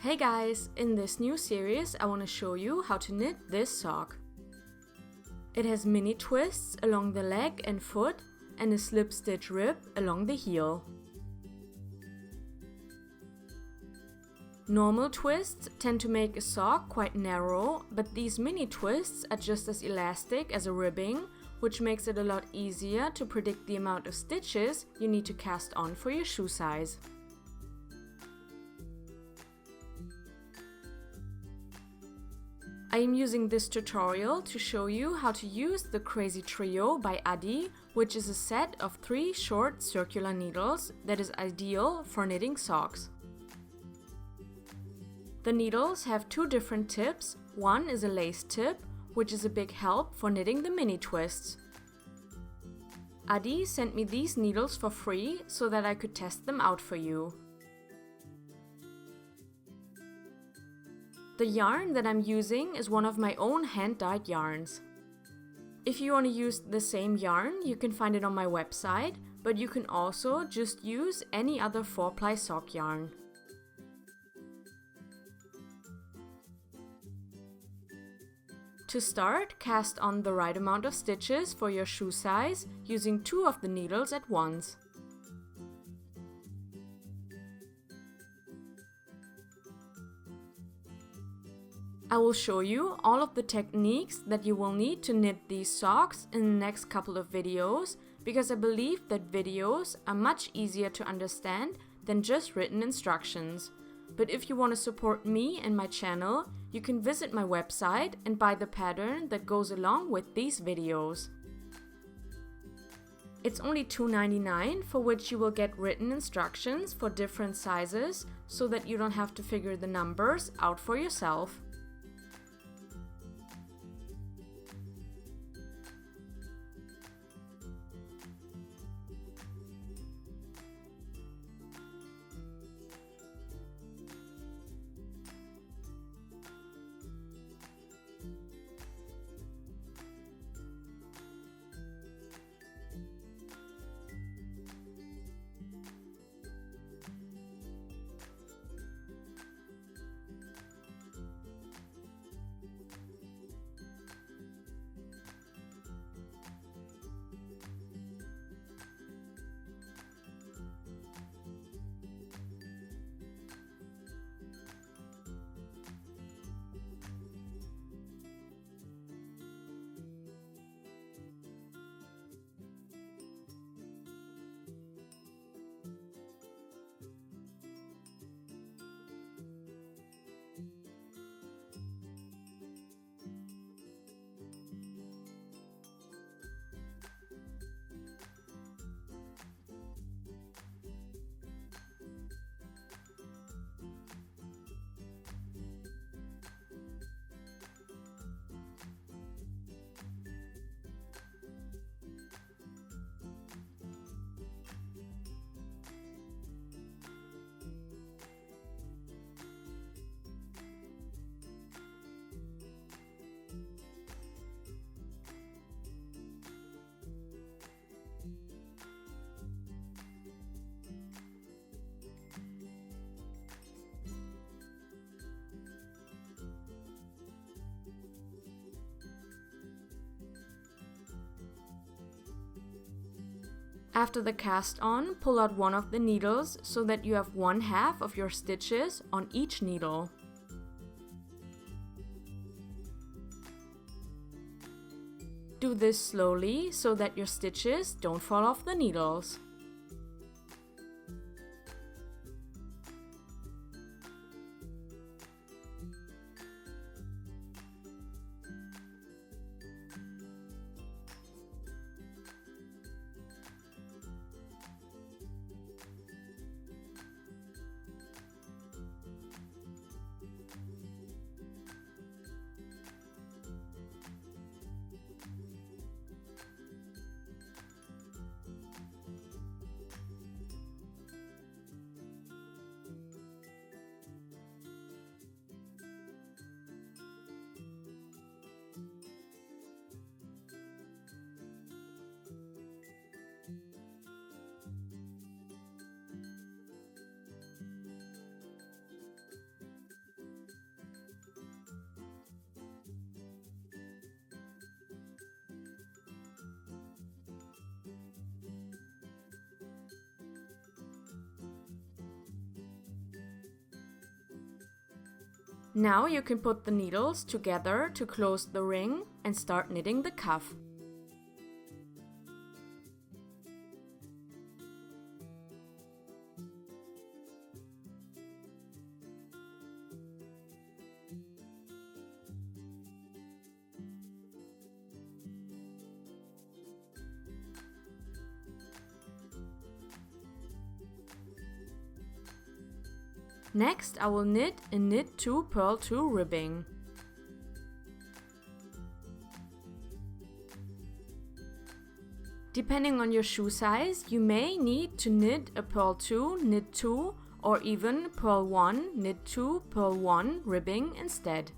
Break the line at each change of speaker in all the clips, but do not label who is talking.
Hey guys, in this new series I want to show you how to knit this sock. It has mini twists along the leg and foot and a slip stitch rib along the heel. Normal twists tend to make a sock quite narrow, but these mini twists are just as elastic as a ribbing, which makes it a lot easier to predict the amount of stitches you need to cast on for your shoe size. I am using this tutorial to show you how to use the addiCraSyTrio by Addi, which is a set of 3 short circular needles that is ideal for knitting socks. The needles have 2 different tips. One is a lace tip, which is a big help for knitting the mini twists. Addi sent me these needles for free so that I could test them out for you. The yarn that I'm using is one of my own hand-dyed yarns. If you want to use the same yarn, you can find it on my website, but you can also just use any other 4-ply sock yarn. To start, cast on the right amount of stitches for your shoe size using 2 of the needles at once. I will show you all of the techniques that you will need to knit these socks in the next couple of videos, because I believe that videos are much easier to understand than just written instructions. But if you want to support me and my channel, you can visit my website and buy the pattern that goes along with these videos. It's only $2.99, for which you will get written instructions for different sizes so that you don't have to figure the numbers out for yourself. After the cast on, pull out one of the needles so that you have 1/2 of your stitches on each needle. Do this slowly so that your stitches don't fall off the needles. Now you can put the needles together to close the ring and start knitting the cuff. Next, I will knit a knit 2 purl 2 ribbing. Depending on your shoe size, you may need to knit a purl 2, knit 2, or even purl 1, knit 2, purl 1 ribbing instead.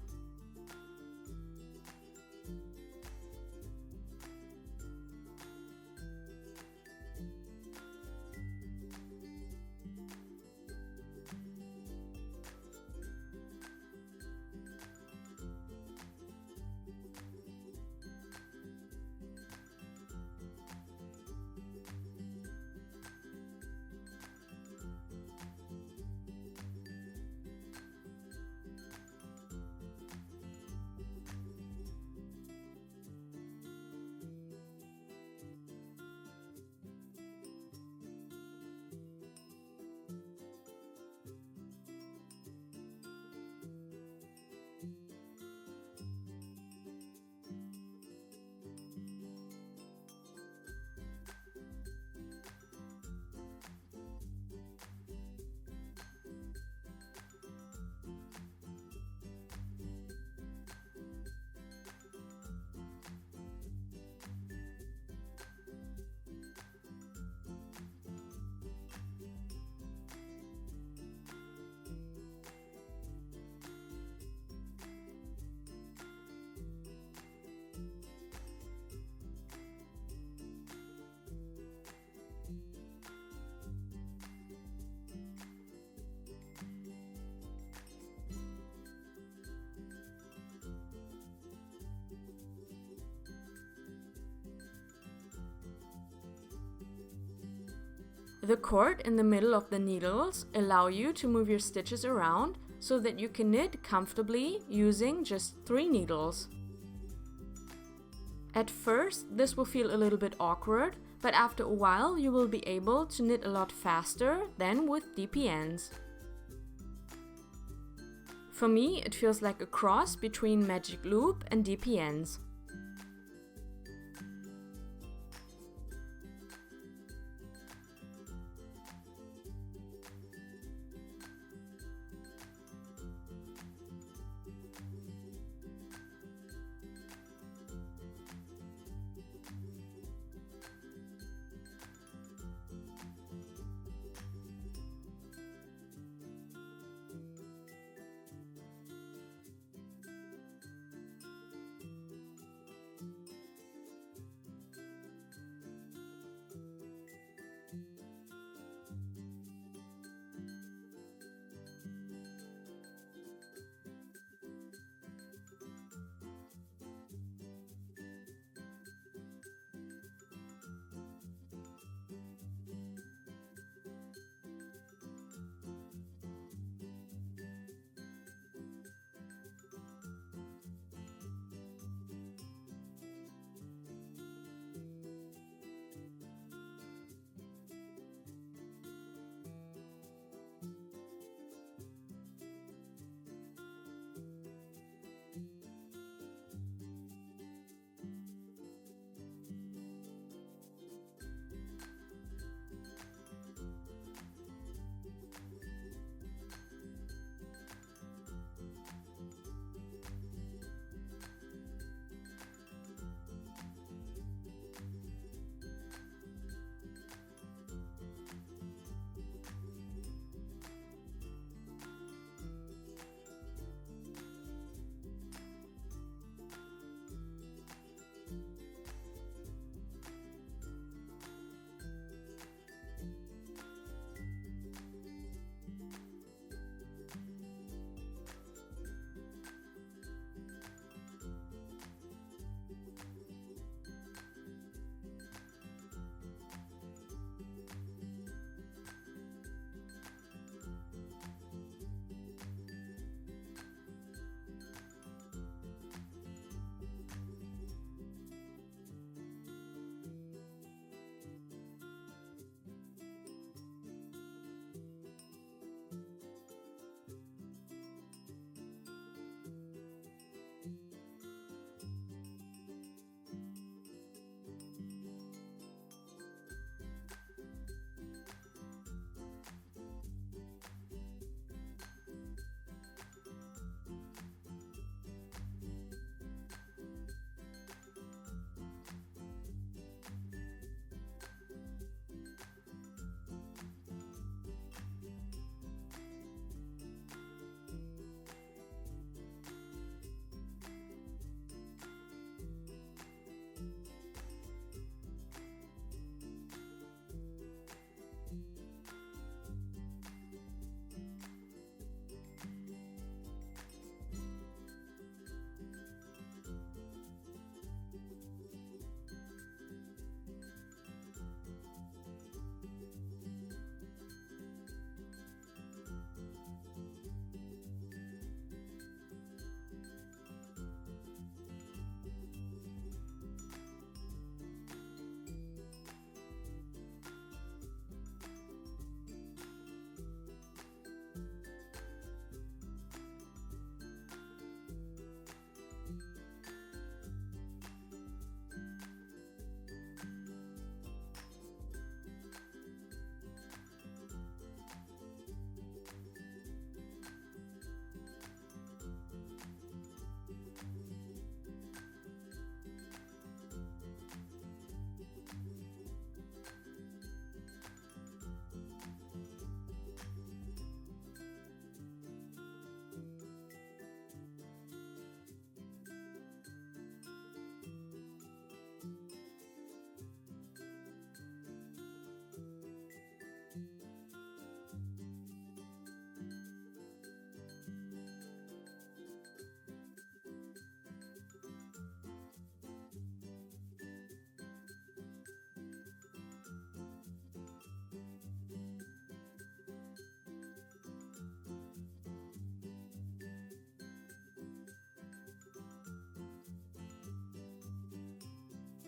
The cord in the middle of the needles allow you to move your stitches around so that you can knit comfortably using just 3 needles. At first, this will feel a little bit awkward, but after a while you will be able to knit a lot faster than with DPNs. For me, it feels like a cross between Magic Loop and DPNs.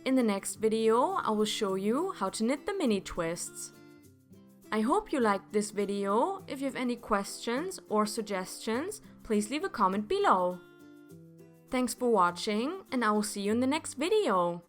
In the next video, I will show you how to knit the mini twists. I hope you liked this video. If you have any questions or suggestions, please leave a comment below. Thanks for watching, and I will see you in the next video.